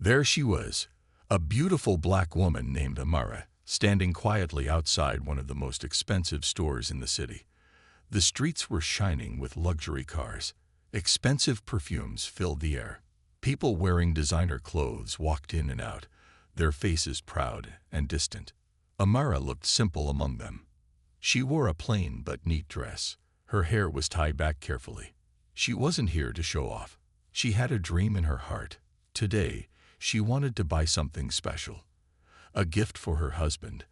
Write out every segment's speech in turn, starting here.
There she was, a beautiful black woman named Amara, standing quietly outside one of the most expensive stores in the city. The streets were shining with luxury cars. Expensive perfumes filled the air. People wearing designer clothes walked in and out, their faces proud and distant. Amara looked simple among them. She wore a plain but neat dress. Her hair was tied back carefully. She wasn't here to show off. She had a dream in her heart. Today, she wanted to buy something special. A gift for her husband,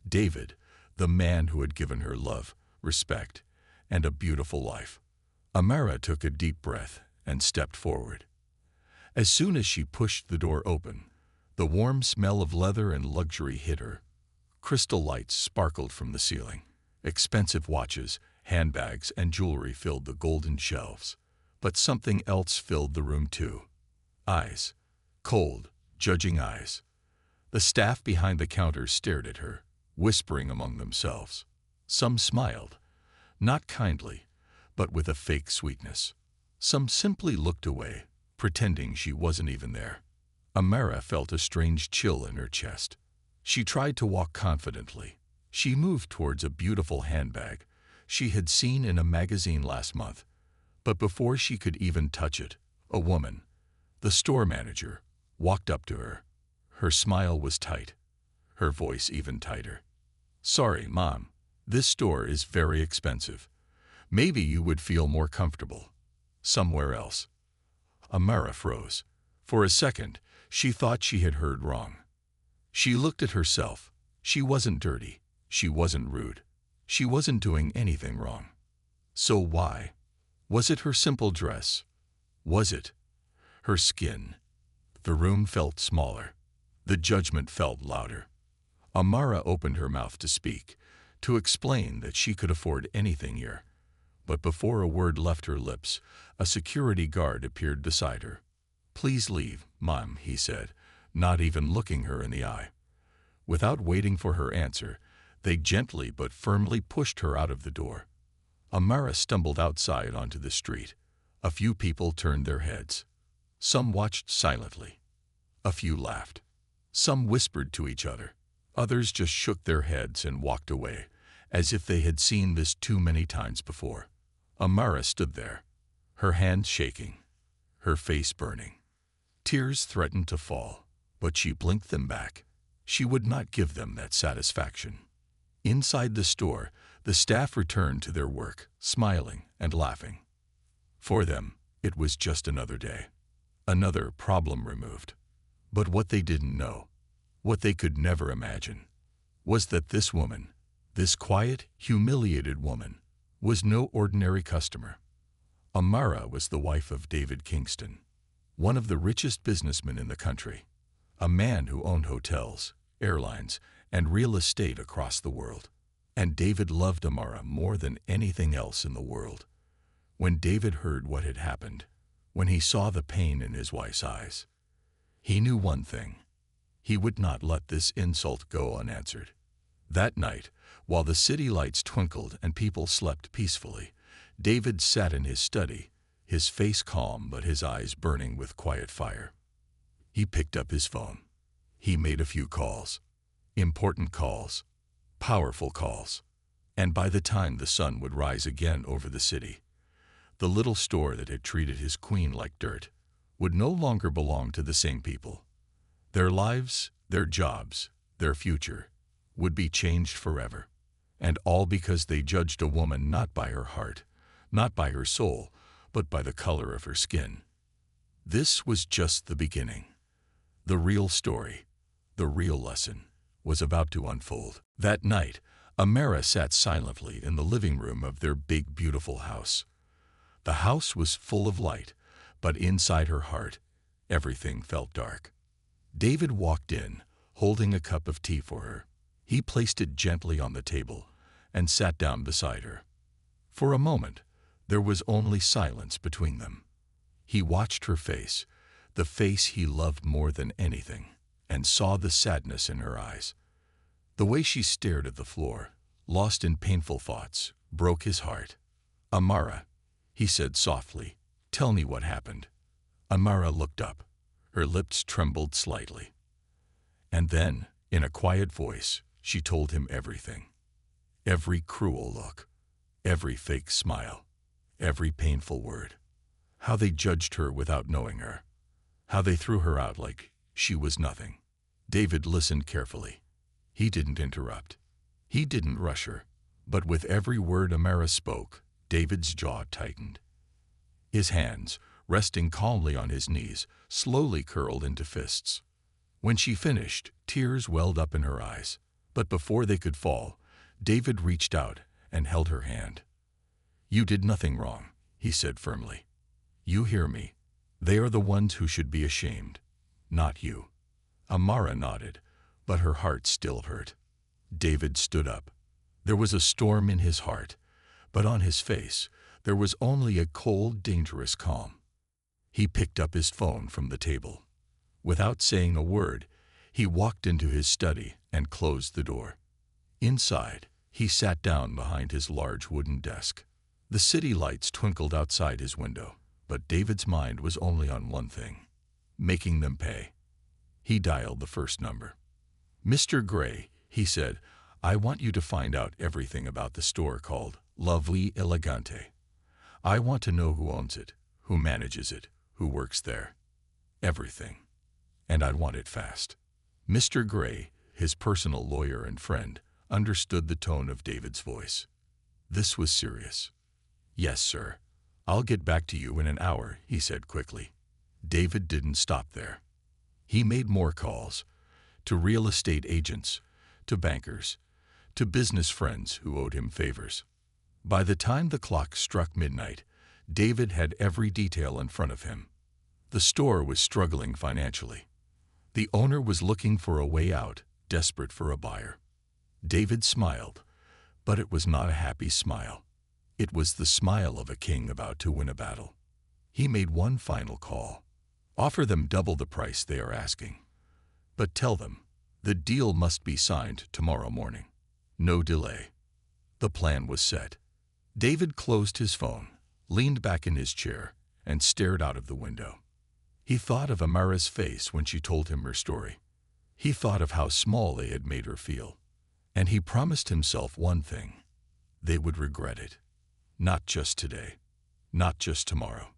David, the man who had given her love, respect, and a beautiful life. Amara took a deep breath and stepped forward. As soon as she pushed the door open, the warm smell of leather and luxury hit her. Crystal lights sparkled from the ceiling. Expensive watches, handbags, and jewelry filled the golden shelves. But something else filled the room too. Eyes. Cold, judging eyes. The staff behind the counter stared at her, whispering among themselves. Some smiled, not kindly, but with a fake sweetness. Some simply looked away, pretending she wasn't even there. Amara felt a strange chill in her chest. She tried to walk confidently. She moved towards a beautiful handbag she had seen in a magazine last month. But before she could even touch it, a woman, the store manager, walked up to her. Her smile was tight, her voice even tighter. "Sorry, Mom, this store is very expensive. Maybe you would feel more comfortable somewhere else." Amara froze. For a second, she thought she had heard wrong. She looked at herself. She wasn't dirty. She wasn't rude. She wasn't doing anything wrong. So why? Was it her simple dress? Was it her skin? The room felt smaller. The judgment felt louder. Amara opened her mouth to speak, to explain that she could afford anything here. But before a word left her lips, a security guard appeared beside her. "Please leave, Mom," he said, not even looking her in the eye. Without waiting for her answer, they gently but firmly pushed her out of the door. Amara stumbled outside onto the street. A few people turned their heads. Some watched silently. A few laughed. Some whispered to each other. Others just shook their heads and walked away, as if they had seen this too many times before. Amara stood there, her hands shaking, her face burning. Tears threatened to fall, but she blinked them back. She would not give them that satisfaction. Inside the store, the staff returned to their work, smiling and laughing. For them, it was just another day, another problem removed. But what they didn't know, what they could never imagine, was that this woman, this quiet, humiliated woman, was no ordinary customer. Amara was the wife of David Kingston, one of the richest businessmen in the country, a man who owned hotels, airlines, and real estate across the world. And David loved Amara more than anything else in the world. When David heard what had happened, when he saw the pain in his wife's eyes, he knew one thing: he would not let this insult go unanswered. That night, while the city lights twinkled and people slept peacefully, David sat in his study, his face calm but his eyes burning with quiet fire. He picked up his phone. He made a few calls. Important calls. Powerful calls. And by the time the sun would rise again over the city, the little store that had treated his queen like dirt would no longer belong to the same people. Their lives, their jobs, their future would be changed forever. And all because they judged a woman not by her heart, not by her soul, but by the color of her skin. This was just the beginning. The real story, the real lesson, was about to unfold. That night, Amara sat silently in the living room of their big, beautiful house. The house was full of light, but inside her heart, everything felt dark. David walked in, holding a cup of tea for her. He placed it gently on the table and sat down beside her. For a moment, there was only silence between them. He watched her face, the face he loved more than anything, and saw the sadness in her eyes. The way she stared at the floor, lost in painful thoughts, broke his heart. "Amara," he said softly, "tell me what happened." Amara looked up, Her lips trembled slightly. And then, in a quiet voice, she told him everything. Every cruel look, every fake smile, every painful word. How they judged her without knowing her. How they threw her out like she was nothing. David listened carefully. He didn't interrupt. He didn't rush her. But with every word Amara spoke, David's jaw tightened. His hands, resting calmly on his knees, slowly curled into fists. When she finished, tears welled up in her eyes. But before they could fall, David reached out and held her hand. "You did nothing wrong," he said firmly. "You hear me. They are the ones who should be ashamed, not you." Amara nodded, but her heart still hurt. David stood up. There was a storm in his heart, but on his face there was only a cold, dangerous calm. He picked up his phone from the table. Without saying a word, he walked into his study and closed the door. Inside, he sat down behind his large wooden desk. The city lights twinkled outside his window, but David's mind was only on one thing: making them pay. He dialed the first number. "Mr. Gray," he said, "I want you to find out everything about the store called La Vie Elegante. I want to know who owns it, who manages it, who works there. Everything. And I want it fast." Mr. Gray, his personal lawyer and friend, understood the tone of David's voice. This was serious. "Yes, sir. I'll get back to you in an hour," he said quickly. David didn't stop there. He made more calls, to real estate agents, to bankers, to business friends who owed him favors. By the time the clock struck midnight, David had every detail in front of him. The store was struggling financially. The owner was looking for a way out, desperate for a buyer. David smiled, but it was not a happy smile. It was the smile of a king about to win a battle. He made one final call. "Offer them double the price they are asking. But tell them, the deal must be signed tomorrow morning. No delay." The plan was set. David closed his phone, leaned back in his chair, and stared out of the window. He thought of Amara's face when she told him her story. He thought of how small they had made her feel. And he promised himself one thing: they would regret it. Not just today, not just tomorrow,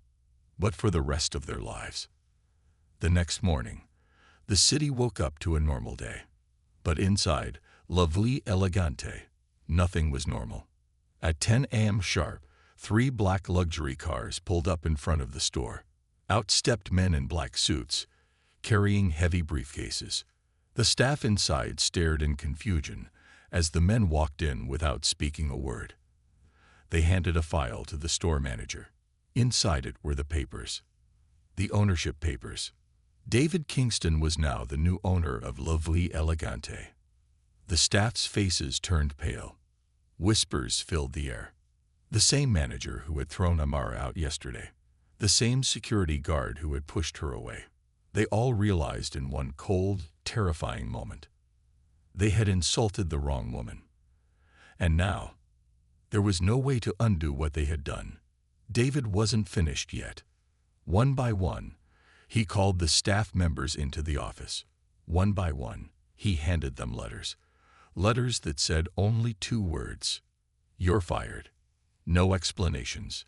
but for the rest of their lives. The next morning, the city woke up to a normal day. But inside La Vie Elegante, nothing was normal. At 10 a.m. sharp, 3 black luxury cars pulled up in front of the store. Out stepped men in black suits, carrying heavy briefcases. The staff inside stared in confusion as the men walked in without speaking a word. They handed a file to the store manager. Inside it were the papers. The ownership papers. David Kingston was now the new owner of La Vie Elegante. The staff's faces turned pale. Whispers filled the air. The same manager who had thrown Amara out yesterday. The same security guard who had pushed her away. They all realized in one cold, terrifying moment. They had insulted the wrong woman. And now, there was no way to undo what they had done. David wasn't finished yet. One by one, he called the staff members into the office. One by one, he handed them letters. Letters that said only 2 words: "You're fired." No explanations.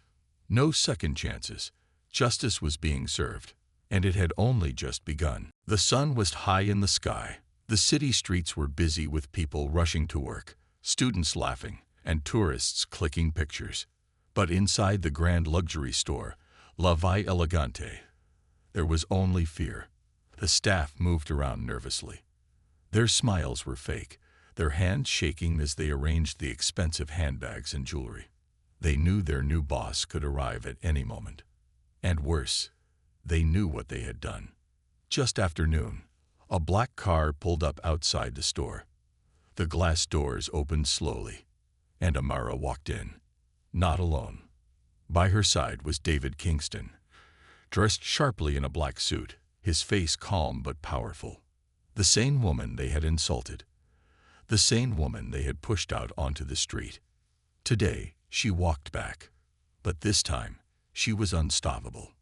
No second chances. Justice was being served, and it had only just begun. The sun was high in the sky. The city streets were busy with people rushing to work, students laughing, and tourists clicking pictures. But inside the grand luxury store, La Vie Elegante, there was only fear. The staff moved around nervously. Their smiles were fake, their hands shaking as they arranged the expensive handbags and jewelry. They knew their new boss could arrive at any moment. And worse, they knew what they had done. Just after noon, a black car pulled up outside the store. The glass doors opened slowly, and Amara walked in, not alone. By her side was David Kingston, dressed sharply in a black suit, his face calm but powerful. The same woman they had insulted. The same woman they had pushed out onto the street. Today, she walked back, but this time, she was unstoppable.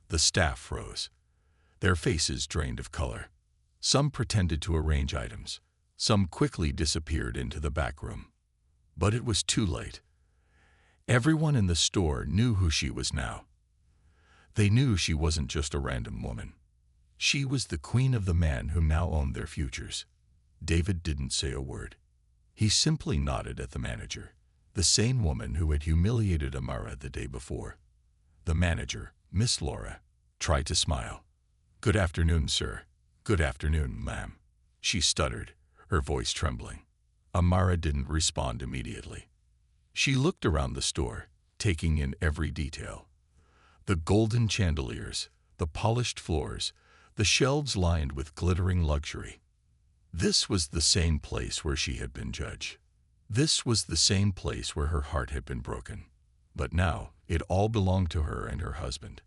The staff froze. their faces drained of color. Some pretended to arrange items. Some quickly disappeared into the back room. But it was too late. Everyone in the store knew who she was now. They knew she wasn't just a random woman. She was the queen of the man who now owned their futures. David didn't say a word. He simply nodded at the manager, the same woman who had humiliated Amara the day before. The manager, Miss Laura, tried to smile. "Good afternoon, sir." "Good afternoon, ma'am," she stuttered, her voice trembling. Amara didn't respond immediately. She looked around the store, taking in every detail. The golden chandeliers, the polished floors, the shelves lined with glittering luxury. This was the same place where she had been judged. This was the same place where her heart had been broken. But now, it all belonged to her and her husband.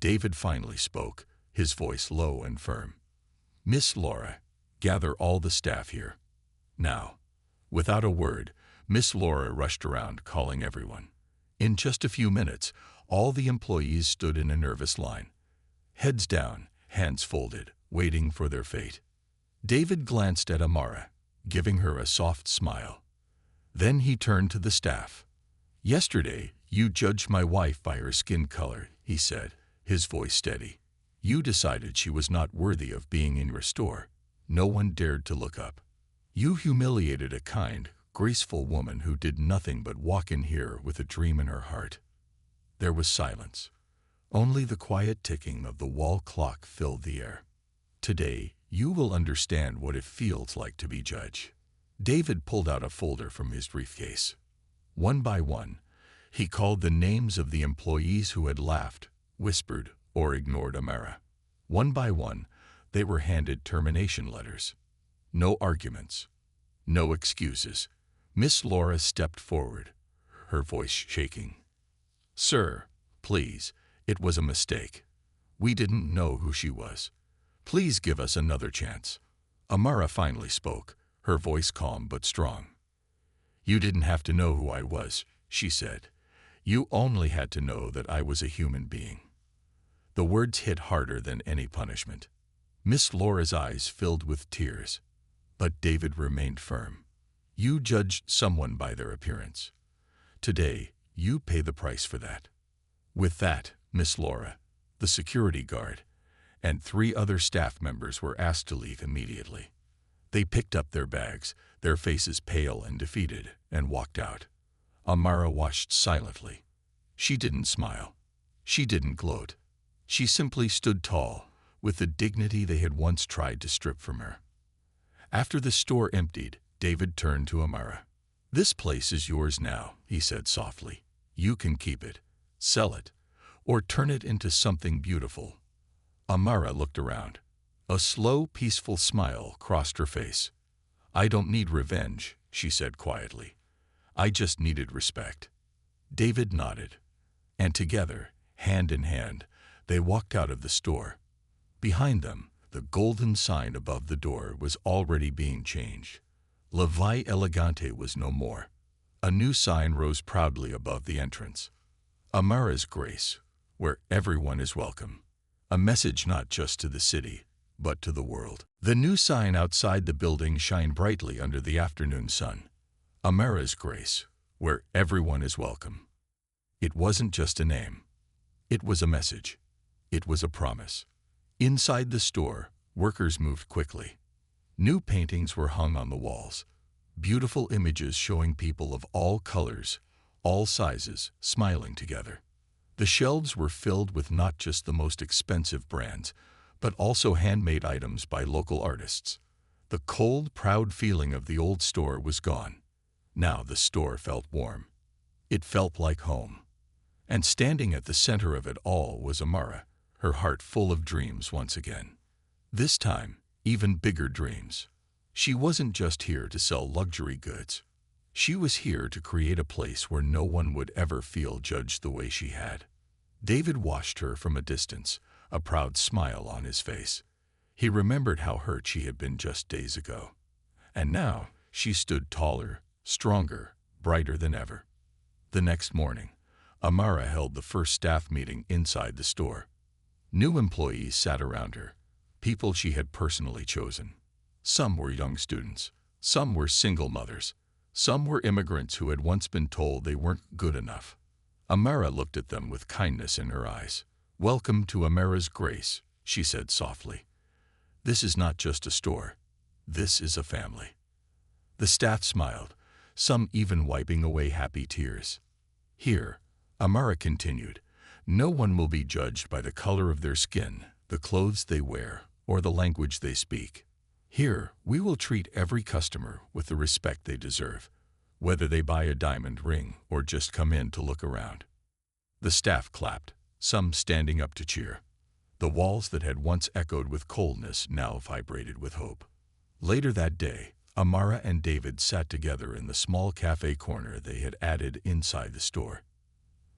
David finally spoke, his voice low and firm. "Miss Laura, gather all the staff here. Now." Without a word, Miss Laura rushed around, calling everyone. In just a few minutes, all the employees stood in a nervous line. Heads down, hands folded, waiting for their fate. David glanced at Amara, giving her a soft smile. Then he turned to the staff. "Yesterday, you judged my wife by her skin color," he said, his voice steady. "You decided she was not worthy of being in your store. No one dared to look up. You humiliated a kind, graceful woman who did nothing but walk in here with a dream in her heart." There was silence. Only the quiet ticking of the wall clock filled the air. "Today, you will understand what it feels like to be judged." David pulled out a folder from his briefcase. One by one, he called the names of the employees who had laughed, whispered, or ignored Amara. One by one, they were handed termination letters. No arguments. No excuses. Miss Laura stepped forward, her voice shaking. "Sir, please, it was a mistake. We didn't know who she was. Please give us another chance." Amara finally spoke, her voice calm but strong. "You didn't have to know who I was," she said. "You only had to know that I was a human being." The words hit harder than any punishment. Miss Laura's eyes filled with tears. But David remained firm. "You judged someone by their appearance. Today, you pay the price for that." With that, Miss Laura, the security guard, and 3 other staff members were asked to leave immediately. They picked up their bags, their faces pale and defeated, and walked out. Amara watched silently. She didn't smile. She didn't gloat. She simply stood tall, with the dignity they had once tried to strip from her. After the store emptied, David turned to Amara. "This place is yours now," he said softly. "You can keep it, sell it, or turn it into something beautiful." Amara looked around. A slow, peaceful smile crossed her face. "I don't need revenge," she said quietly. "I just needed respect." David nodded, and together, hand in hand, they walked out of the store. Behind them, the golden sign above the door was already being changed. La Vie Elegante was no more. A new sign rose proudly above the entrance. Amara's Grace, where everyone is welcome. A message not just to the city, but to the world. The new sign outside the building shined brightly under the afternoon sun. Amara's Grace, where everyone is welcome. It wasn't just a name. It was a message. It was a promise. Inside the store, workers moved quickly. New paintings were hung on the walls. Beautiful images showing people of all colors, all sizes, smiling together. The shelves were filled with not just the most expensive brands, but also handmade items by local artists. The cold, proud feeling of the old store was gone. Now the store felt warm. It felt like home. And standing at the center of it all was Amara, her heart full of dreams once again. This time, even bigger dreams. She wasn't just here to sell luxury goods. She was here to create a place where no one would ever feel judged the way she had. David watched her from a distance, a proud smile on his face. He remembered how hurt she had been just days ago. And now, she stood taller, stronger, brighter than ever. The next morning, Amara held the first staff meeting inside the store. New employees sat around her, people she had personally chosen. Some were young students, some were single mothers, some were immigrants who had once been told they weren't good enough. Amara looked at them with kindness in her eyes. "Welcome to Amara's Grace," she said softly. "This is not just a store. This is a family." The staff smiled, some even wiping away happy tears. "Here," Amara continued, "no one will be judged by the color of their skin, the clothes they wear, or the language they speak. Here, we will treat every customer with the respect they deserve, whether they buy a diamond ring or just come in to look around." The staff clapped, some standing up to cheer. The walls that had once echoed with coldness now vibrated with hope. Later that day, Amara and David sat together in the small cafe corner they had added inside the store.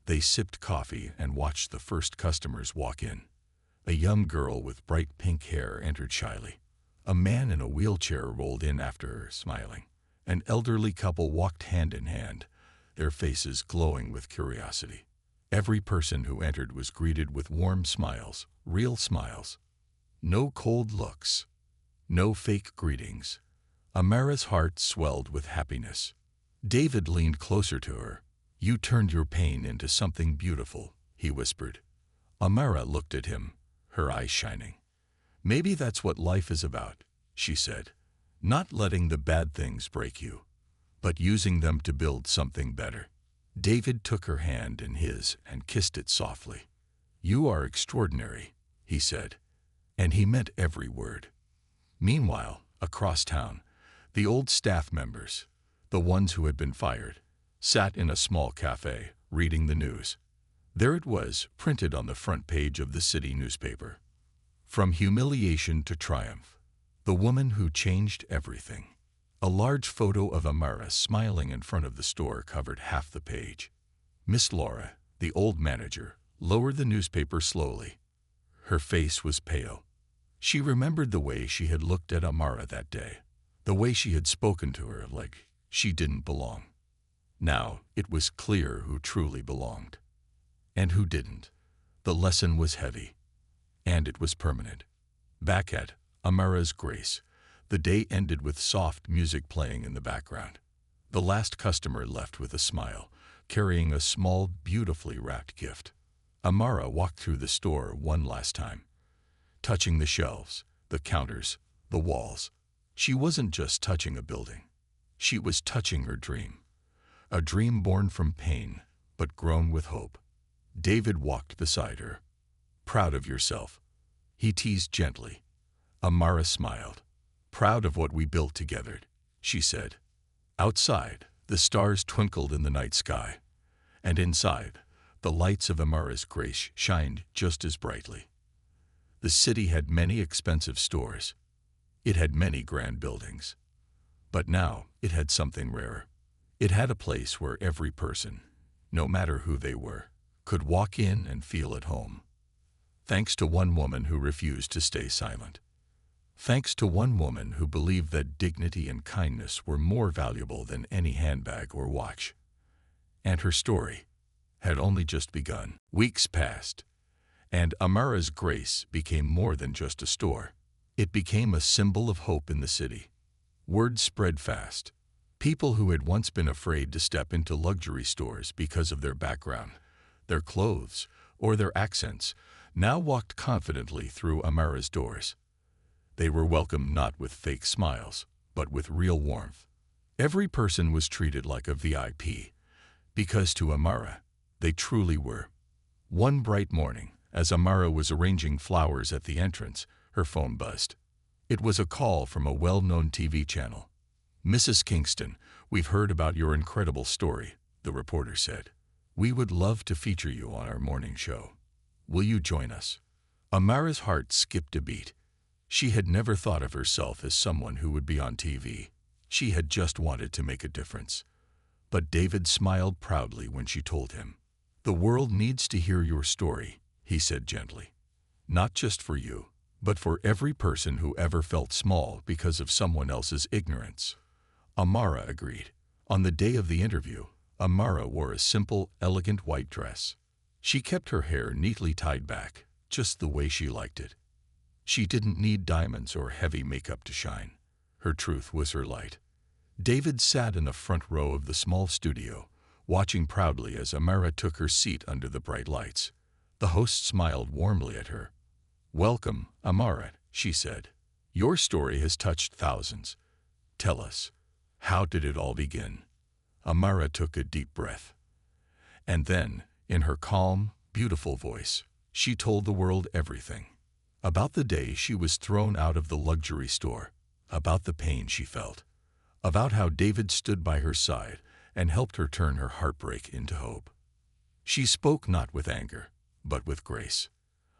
They sipped coffee and watched the first customers walk in. A young girl with bright pink hair entered shyly. A man in a wheelchair rolled in after her, smiling. An elderly couple walked hand in hand, their faces glowing with curiosity. Every person who entered was greeted with warm smiles, real smiles. No cold looks, no fake greetings. Amara's heart swelled with happiness. David leaned closer to her. "You turned your pain into something beautiful," he whispered. Amara looked at him, her eyes shining. "Maybe that's what life is about," she said. "Not letting the bad things break you, but using them to build something better." David took her hand in his and kissed it softly. "You are extraordinary," he said, and he meant every word. Meanwhile, across town, the old staff members, the ones who had been fired, sat in a small cafe, reading the news. There it was, printed on the front page of the city newspaper. From humiliation to triumph, the woman who changed everything. A large photo of Amara smiling in front of the store covered half the page. Miss Laura, the old manager, lowered the newspaper slowly. Her face was pale. She remembered the way she had looked at Amara that day, the way she had spoken to her like she didn't belong. Now it was clear who truly belonged and who didn't. The lesson was heavy, and it was permanent. Back at Amara's Grace, the day ended with soft music playing in the background. The last customer left with a smile, carrying a small, beautifully wrapped gift. Amara walked through the store one last time, touching the shelves, the counters, the walls. She wasn't just touching a building. She was touching her dream. A dream born from pain, but grown with hope. David walked beside her. "Proud of yourself?" he teased gently. Amara smiled. "Proud of what we built together," she said. Outside, the stars twinkled in the night sky, and inside, the lights of Amara's Grace shined just as brightly. The city had many expensive stores. It had many grand buildings. But now it had something rarer. It had a place where every person, no matter who they were, could walk in and feel at home. Thanks to one woman who refused to stay silent. Thanks to one woman who believed that dignity and kindness were more valuable than any handbag or watch. And her story had only just begun. Weeks passed, and Amara's Grace became more than just a store. It became a symbol of hope in the city. Word spread fast. People who had once been afraid to step into luxury stores because of their background, their clothes, or their accents, now walked confidently through Amara's doors. They were welcomed not with fake smiles, but with real warmth. Every person was treated like a VIP, because to Amara, they truly were. One bright morning, as Amara was arranging flowers at the entrance, her phone buzzed. It was a call from a well-known TV channel. "Mrs. Kingston, we've heard about your incredible story," the reporter said. "We would love to feature you on our morning show. Will you join us?" Amara's heart skipped a beat. She had never thought of herself as someone who would be on TV. She had just wanted to make a difference. But David smiled proudly when she told him. "The world needs to hear your story," he said gently. "Not just for you, but for every person who ever felt small because of someone else's ignorance." Amara agreed. On the day of the interview, Amara wore a simple, elegant white dress. She kept her hair neatly tied back, just the way she liked it. She didn't need diamonds or heavy makeup to shine. Her truth was her light. David sat in the front row of the small studio, watching proudly as Amara took her seat under the bright lights. The host smiled warmly at her. "Welcome, Amara," she said. "Your story has touched thousands. Tell us, how did it all begin?" Amara took a deep breath. And then, in her calm, beautiful voice, she told the world everything. About the day she was thrown out of the luxury store, about the pain she felt, about how David stood by her side and helped her turn her heartbreak into hope. She spoke not with anger, but with grace.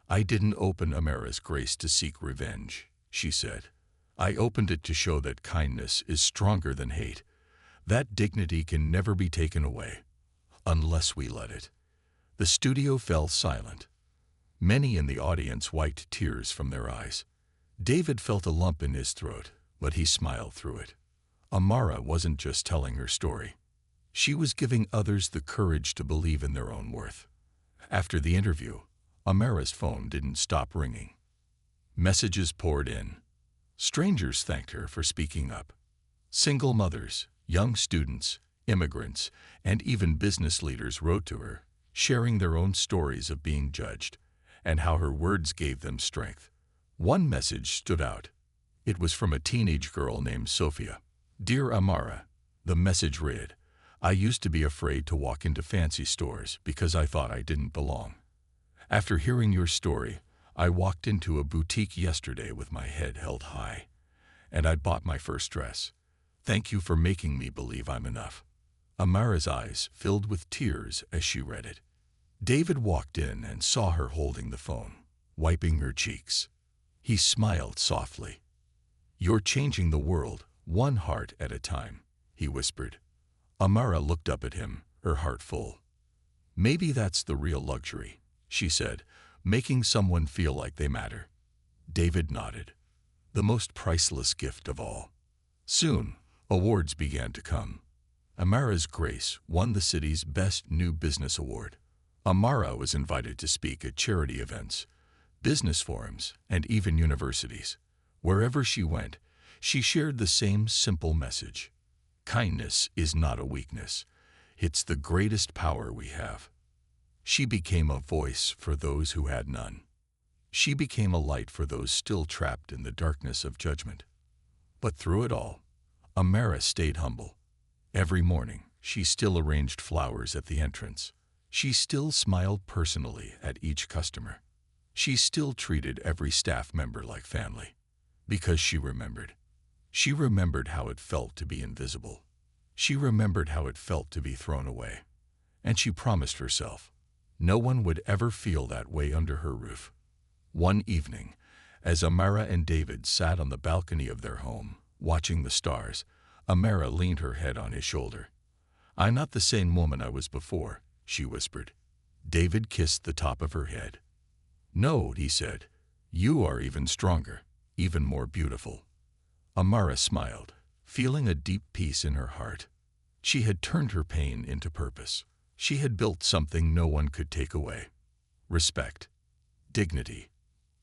"I didn't open Amara's grace to seek revenge," she said. "I opened it to show that kindness is stronger than hate. That dignity can never be taken away, unless we let it." The studio fell silent. Many in the audience wiped tears from their eyes. David felt a lump in his throat, but he smiled through it. Amara wasn't just telling her story. She was giving others the courage to believe in their own worth. After the interview, Amara's phone didn't stop ringing. Messages poured in. Strangers thanked her for speaking up. Single mothers, young students, immigrants, and even business leaders wrote to her, sharing their own stories of being judged and how her words gave them strength. One message stood out. It was from a teenage girl named Sophia. "Dear Amara," the message read, "I used to be afraid to walk into fancy stores because I thought I didn't belong. After hearing your story, I walked into a boutique yesterday with my head held high, and I bought my first dress. Thank you for making me believe I'm enough." Amara's eyes filled with tears as she read it. David walked in and saw her holding the phone, wiping her cheeks. He smiled softly. "You're changing the world, one heart at a time," he whispered. Amara looked up at him, her heart full. "Maybe that's the real luxury," she said, "making someone feel like they matter." David nodded. "The most priceless gift of all." Soon, awards began to come. Amara's grace won the city's Best New Business Award. Amara was invited to speak at charity events, business forums, and even universities. Wherever she went, she shared the same simple message. Kindness is not a weakness. It's the greatest power we have. She became a voice for those who had none. She became a light for those still trapped in the darkness of judgment. But through it all, Amara stayed humble. Every morning, she still arranged flowers at the entrance. She still smiled personally at each customer. She still treated every staff member like family. Because she remembered. She remembered how it felt to be invisible. She remembered how it felt to be thrown away. And she promised herself, no one would ever feel that way under her roof. One evening, as Amara and David sat on the balcony of their home, watching the stars, Amara leaned her head on his shoulder. "I'm not the same woman I was before," she whispered. David kissed the top of her head. "No," he said, "you are even stronger, even more beautiful." Amara smiled, feeling a deep peace in her heart. She had turned her pain into purpose. She had built something no one could take away. Respect, dignity,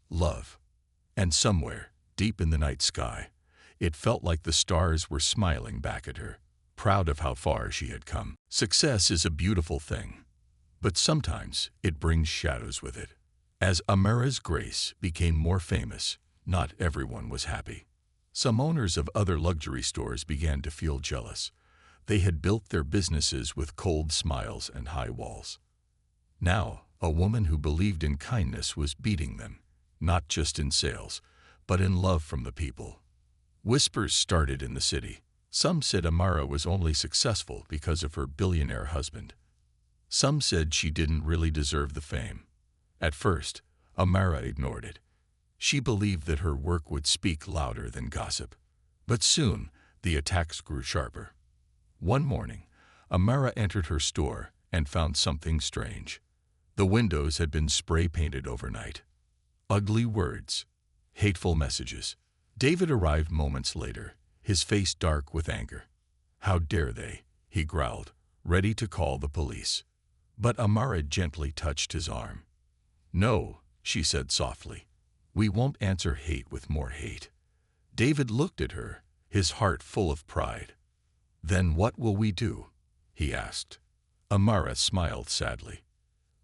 love. And somewhere, deep in the night sky, it felt like the stars were smiling back at her, proud of how far she had come. Success is a beautiful thing, but sometimes it brings shadows with it. As Amara's grace became more famous, not everyone was happy. Some owners of other luxury stores began to feel jealous. They had built their businesses with cold smiles and high walls. Now, a woman who believed in kindness was beating them, not just in sales, but in love from the people. Whispers started in the city. Some said Amara was only successful because of her billionaire husband. Some said she didn't really deserve the fame. At first, Amara ignored it. She believed that her work would speak louder than gossip. But soon, the attacks grew sharper. One morning, Amara entered her store and found something strange. The windows had been spray-painted overnight. Ugly words, hateful messages. David arrived moments later, his face dark with anger. "How dare they?" he growled, ready to call the police. But Amara gently touched his arm. "No, she said softly. We won't answer hate with more hate. David looked at her, his heart full of pride. Then what will we do? He asked. Amara smiled sadly.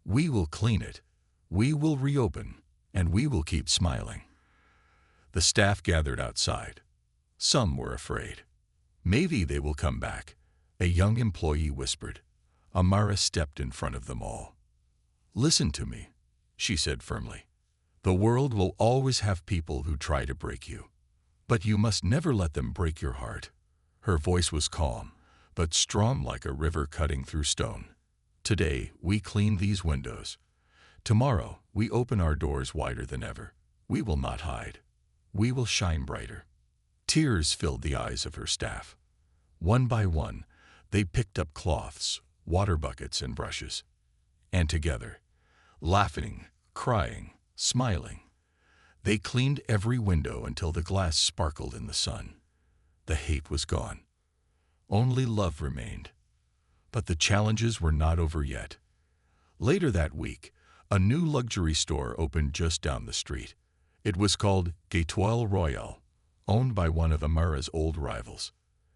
We will clean it. We will reopen, and we will keep smiling. The staff gathered outside. Some were afraid. Maybe they will come back, a young employee whispered. Amara stepped in front of them all. Listen to me, she said firmly. The world will always have people who try to break you. But you must never let them break your heart. Her voice was calm, but strong like a river cutting through stone. Today, we clean these windows. Tomorrow, we open our doors wider than ever. We will not hide. We will shine brighter. Tears filled the eyes of her staff. One by one, they picked up cloths, water buckets, and brushes. And together, laughing, crying, smiling, they cleaned every window until the glass sparkled in the sun. The hate was gone. Only love remained. But the challenges were not over yet. Later that week, a new luxury store opened just down the street. It was called Etoile Royale, owned by one of Amara's old rivals.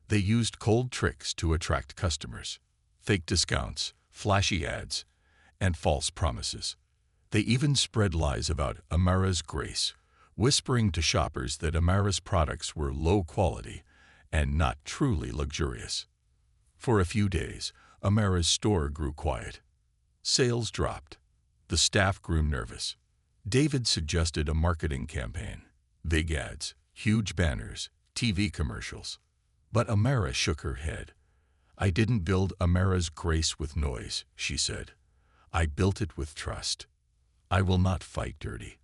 They used cold tricks to attract customers, fake discounts, flashy ads, and false promises. They even spread lies about Amara's grace, whispering to shoppers that Amara's products were low quality and not truly luxurious. For a few days, Amara's store grew quiet. Sales dropped. The staff grew nervous. David suggested a marketing campaign, big ads, huge banners, TV commercials. But Amara shook her head. I didn't build Amara's grace with noise, she said. I built it with trust. I will not fight dirty.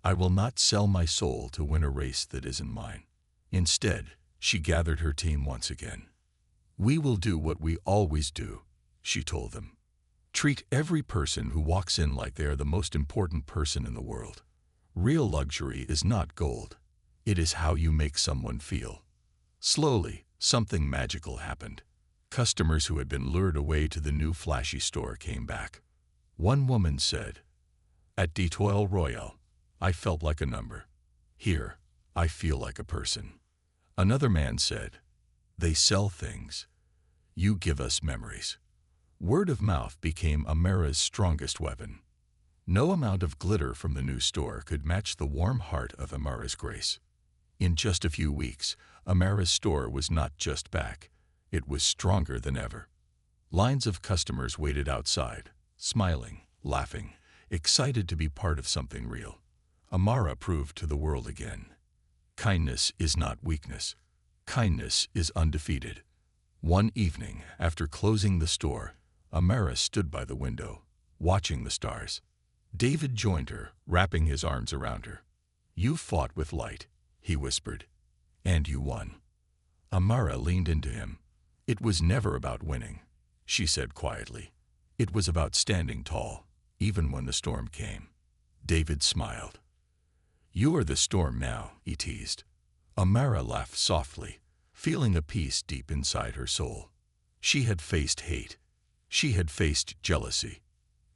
I will not sell my soul to win a race that isn't mine. Instead, she gathered her team once again. We will do what we always do, she told them. Treat every person who walks in like they are the most important person in the world. Real luxury is not gold. It is how you make someone feel. Slowly, something magical happened. Customers who had been lured away to the new flashy store came back. One woman said, At Etoile Royale, I felt like a number. Here, I feel like a person. Another man said, They sell things. You give us memories. Word of mouth became Amara's strongest weapon. No amount of glitter from the new store could match the warm heart of Amara's grace. In just a few weeks, Amara's store was not just back. It was stronger than ever. Lines of customers waited outside, smiling, laughing, excited to be part of something real. Amara proved to the world again. Kindness is not weakness. Kindness is undefeated. One evening, after closing the store, Amara stood by the window, watching the stars. David joined her, wrapping his arms around her. You fought with light, he whispered, and you won. Amara leaned into him. It was never about winning, she said quietly. It was about standing tall, even when the storm came. David smiled. You are the storm now, he teased. Amara laughed softly, feeling a peace deep inside her soul. She had faced hate. She had faced jealousy.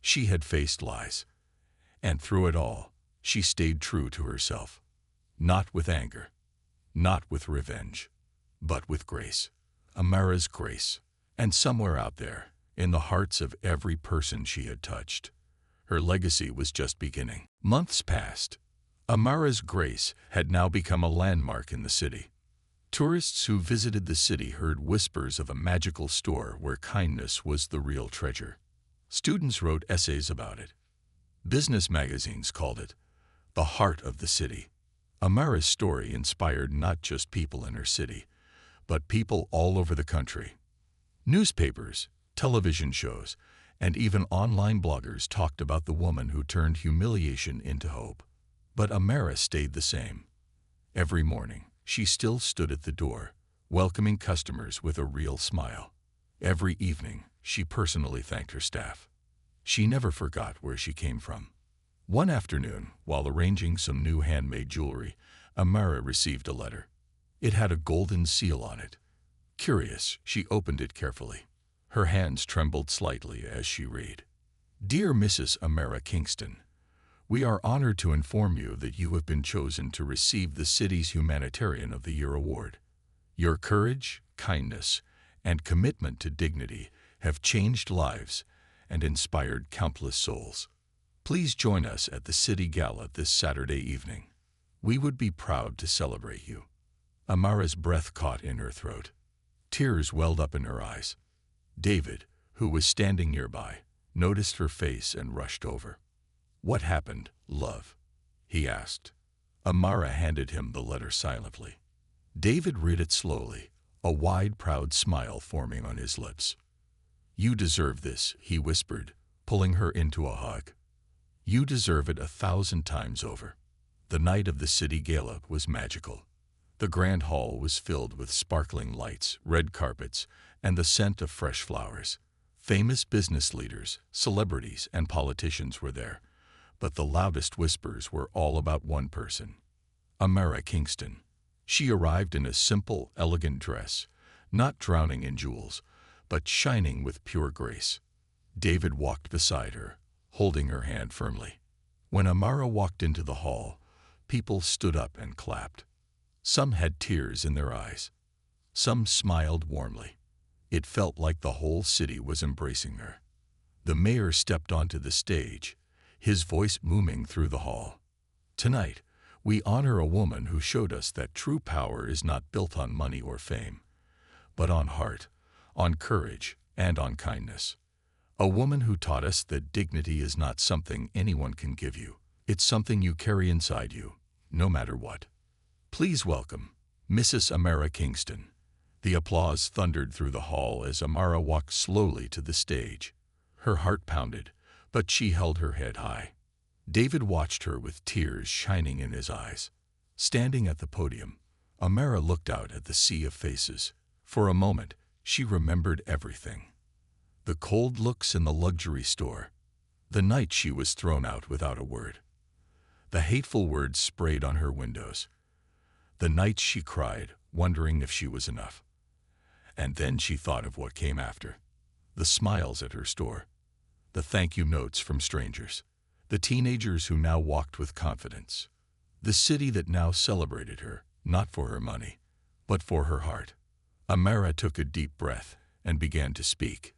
She had faced lies. And through it all, she stayed true to herself. Not with anger, not with revenge, but with grace. Amara's grace. And somewhere out there, in the hearts of every person she had touched, her legacy was just beginning. Months passed. Amara's grace had now become a landmark in the city. Tourists who visited the city heard whispers of a magical store where kindness was the real treasure. Students wrote essays about it. Business magazines called it the heart of the city. Amara's story inspired not just people in her city, but people all over the country. Newspapers, television shows, and even online bloggers talked about the woman who turned humiliation into hope. But Amara stayed the same. Every morning, she still stood at the door, welcoming customers with a real smile. Every evening, she personally thanked her staff. She never forgot where she came from. One afternoon, while arranging some new handmade jewelry, Amara received a letter. It had a golden seal on it. Curious, she opened it carefully. Her hands trembled slightly as she read. Dear Mrs. Amara Kingston, We are honored to inform you that you have been chosen to receive the city's Humanitarian of the Year award. Your courage, kindness, and commitment to dignity have changed lives and inspired countless souls. Please join us at the City Gala this Saturday evening. We would be proud to celebrate you. Amara's breath caught in her throat. Tears welled up in her eyes. David, who was standing nearby, noticed her face and rushed over. "What happened, love?" he asked. Amara handed him the letter silently. David read it slowly, a wide, proud smile forming on his lips. "You deserve this," he whispered, pulling her into a hug. "You deserve it 1,000 times over." The night of the City Gala was magical. The grand hall was filled with sparkling lights, red carpets, and the scent of fresh flowers. Famous business leaders, celebrities, and politicians were there, but the loudest whispers were all about one person, Amara Kingston. She arrived in a simple, elegant dress, not drowning in jewels, but shining with pure grace. David walked beside her, holding her hand firmly. When Amara walked into the hall, people stood up and clapped. Some had tears in their eyes. Some smiled warmly. It felt like the whole city was embracing her. The mayor stepped onto the stage, his voice booming through the hall. "Tonight, we honor a woman who showed us that true power is not built on money or fame, but on heart, on courage, and on kindness. A woman who taught us that dignity is not something anyone can give you. It's something you carry inside you, no matter what. Please welcome Mrs. Amara Kingston." The applause thundered through the hall as Amara walked slowly to the stage. Her heart pounded, but she held her head high. David watched her with tears shining in his eyes. Standing at the podium, Amara looked out at the sea of faces. For a moment, she remembered everything. The cold looks in the luxury store. The night she was thrown out without a word. The hateful words sprayed on her windows. The nights she cried, wondering if she was enough. And then she thought of what came after. The smiles at her store. The thank you notes from strangers. The teenagers who now walked with confidence. The city that now celebrated her, not for her money, but for her heart. Amara took a deep breath and began to speak.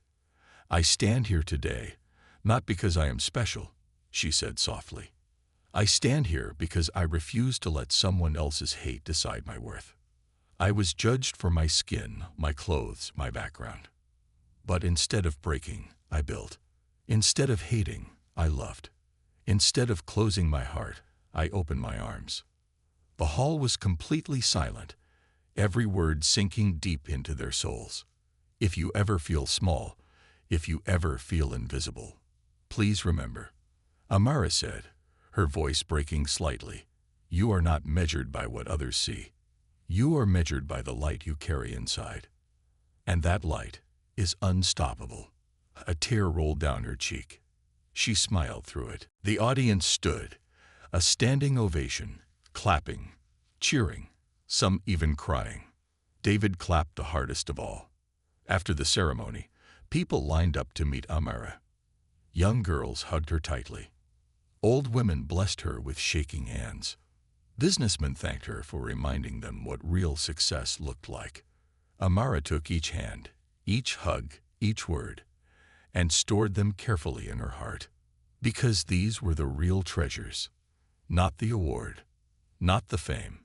"I stand here today, not because I am special," she said softly. "I stand here because I refuse to let someone else's hate decide my worth. I was judged for my skin, my clothes, my background. But instead of breaking, I built. Instead of hating, I loved. Instead of closing my heart, I opened my arms." The hall was completely silent, every word sinking deep into their souls. If you ever feel small, if you ever feel invisible, please remember, Amara said, her voice breaking slightly, "You are not measured by what others see. You are measured by the light you carry inside. And that light is unstoppable." A tear rolled down her cheek. She smiled through it. The audience stood, a standing ovation, clapping, cheering, some even crying. David clapped the hardest of all. After the ceremony, people lined up to meet Amara. Young girls hugged her tightly. Old women blessed her with shaking hands. Businessmen thanked her for reminding them what real success looked like. Amara took each hand, each hug, each word, and stored them carefully in her heart. Because these were the real treasures. Not the award, not the fame,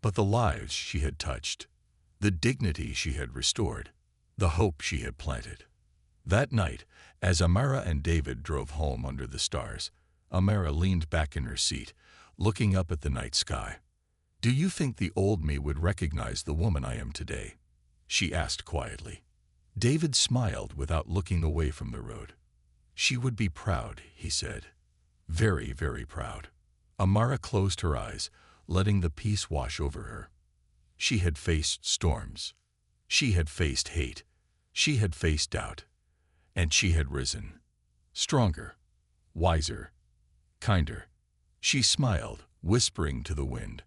but the lives she had touched, the dignity she had restored, the hope she had planted. That night, as Amara and David drove home under the stars, Amara leaned back in her seat, looking up at the night sky. "Do you think the old me would recognize the woman I am today?" she asked quietly. David smiled without looking away from the road. "She would be proud," he said. "Very, very proud." Amara closed her eyes, letting the peace wash over her. She had faced storms. She had faced hate. She had faced doubt. And she had risen. Stronger, wiser, kinder. She smiled, whispering to the wind,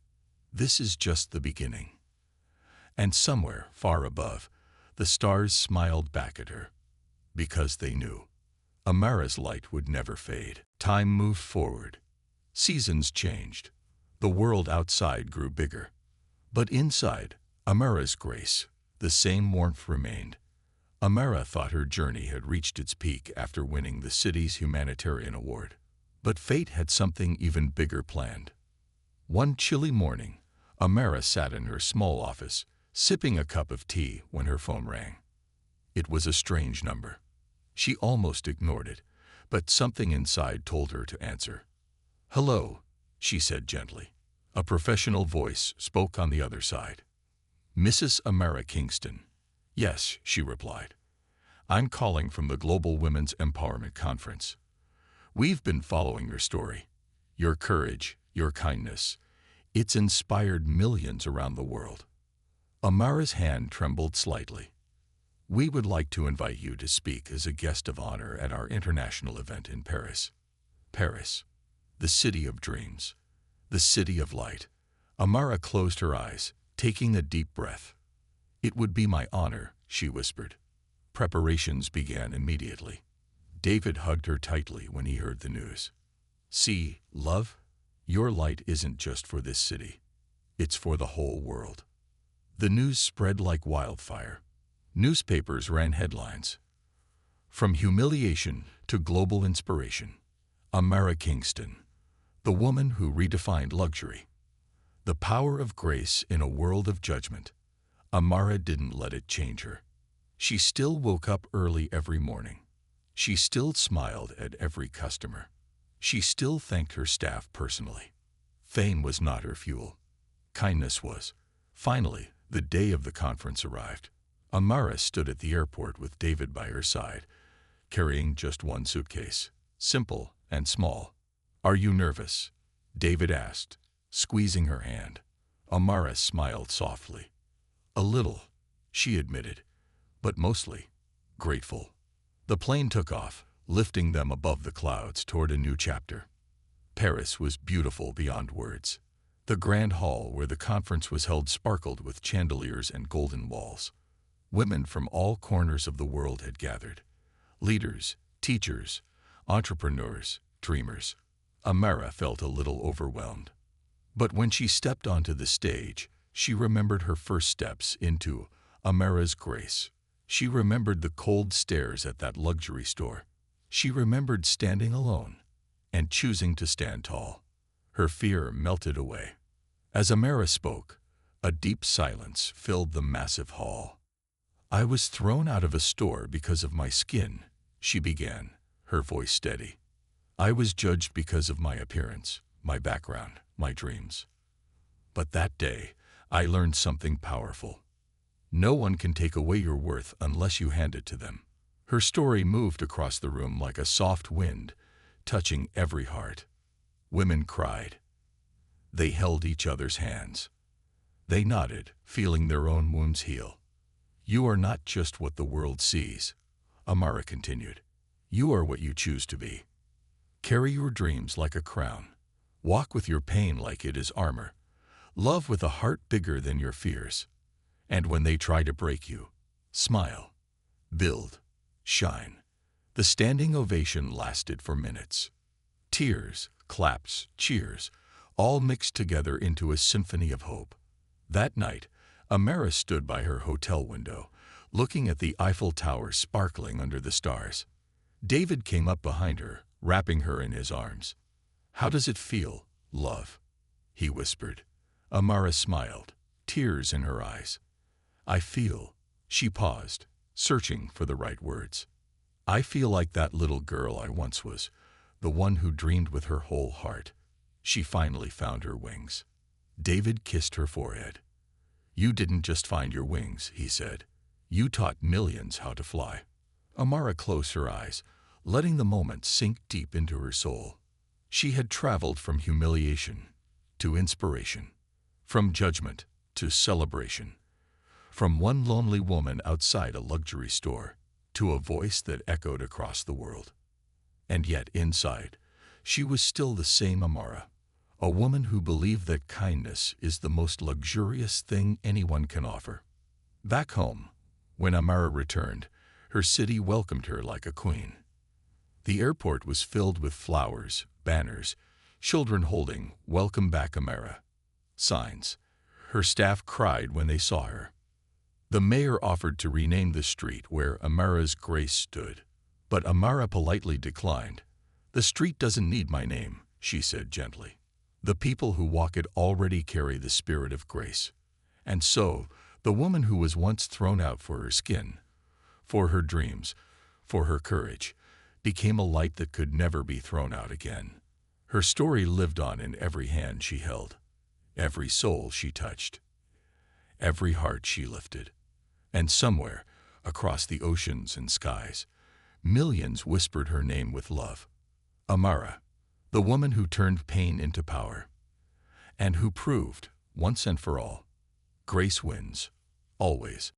"This is just the beginning." And somewhere, far above, the stars smiled back at her, because they knew Amara's light would never fade. Time moved forward. Seasons changed. The world outside grew bigger. But inside, Amara's grace, the same warmth remained. Amara thought her journey had reached its peak after winning the city's humanitarian award. But fate had something even bigger planned. One chilly morning, Amara sat in her small office, sipping a cup of tea when her phone rang. It was a strange number. She almost ignored it, but something inside told her to answer. "Hello," she said gently. A professional voice spoke on the other side. "Mrs. Amara Kingston." "Yes," she replied. "I'm calling from the Global Women's Empowerment Conference. We've been following your story, your courage, your kindness. It's inspired millions around the world." Amara's hand trembled slightly. "We would like to invite you to speak as a guest of honor at our international event in Paris." Paris, the city of dreams, the city of light. Amara closed her eyes, taking a deep breath. "It would be my honor," she whispered. Preparations began immediately. David hugged her tightly when he heard the news. "See, love, your light isn't just for this city. It's for the whole world." The news spread like wildfire. Newspapers ran headlines. "From humiliation to global inspiration. Amara Kingston, the woman who redefined luxury. The power of grace in a world of judgment." Amara didn't let it change her. She still woke up early every morning. She still smiled at every customer. She still thanked her staff personally. Fame was not her fuel. Kindness was. Finally, the day of the conference arrived. Amara stood at the airport with David by her side, carrying just one suitcase, simple and small. "Are you nervous?" David asked, squeezing her hand. Amara smiled softly. "A little," she admitted, "but mostly grateful." The plane took off, lifting them above the clouds toward a new chapter. Paris was beautiful beyond words. The grand hall where the conference was held sparkled with chandeliers and golden walls. Women from all corners of the world had gathered. Leaders, teachers, entrepreneurs, dreamers. Amara felt a little overwhelmed. But when she stepped onto the stage, she remembered her first steps into Amara's grace. She remembered the cold stares at that luxury store. She remembered standing alone and choosing to stand tall. Her fear melted away. As Amara spoke, a deep silence filled the massive hall. "I was thrown out of a store because of my skin," she began, her voice steady. "I was judged because of my appearance, my background, my dreams. But that day, I learned something powerful. No one can take away your worth unless you hand it to them." Her story moved across the room like a soft wind, touching every heart. Women cried. They held each other's hands. They nodded, feeling their own wounds heal. "You are not just what the world sees," Amara continued. "You are what you choose to be. Carry your dreams like a crown. Walk with your pain like it is armor. Love with a heart bigger than your fears. And when they try to break you, smile, build, shine." The standing ovation lasted for minutes. Tears, claps, cheers, all mixed together into a symphony of hope. That night, Amara stood by her hotel window, looking at the Eiffel Tower sparkling under the stars. David came up behind her, wrapping her in his arms. "How does it feel, love?" he whispered. Amara smiled, tears in her eyes. "I feel," she paused, searching for the right words. "I feel like that little girl I once was, the one who dreamed with her whole heart." She finally found her wings. David kissed her forehead. "You didn't just find your wings," he said. "You taught millions how to fly." Amara closed her eyes, letting the moment sink deep into her soul. She had traveled from humiliation to inspiration, from judgment to celebration, from one lonely woman outside a luxury store to a voice that echoed across the world. And yet inside, she was still the same Amara, a woman who believed that kindness is the most luxurious thing anyone can offer. Back home, when Amara returned, her city welcomed her like a queen. The airport was filled with flowers, banners, children holding "Welcome back, Amara" signs. Her staff cried when they saw her. The mayor offered to rename the street where Amara's grace stood, but Amara politely declined. "The street doesn't need my name," she said gently. "The people who walk it already carry the spirit of grace." And so, the woman who was once thrown out for her skin, for her dreams, for her courage, became a light that could never be thrown out again. Her story lived on in every hand she held, every soul she touched, every heart she lifted. And somewhere, across the oceans and skies, millions whispered her name with love. Amara, the woman who turned pain into power, and who proved, once and for all, grace wins, always.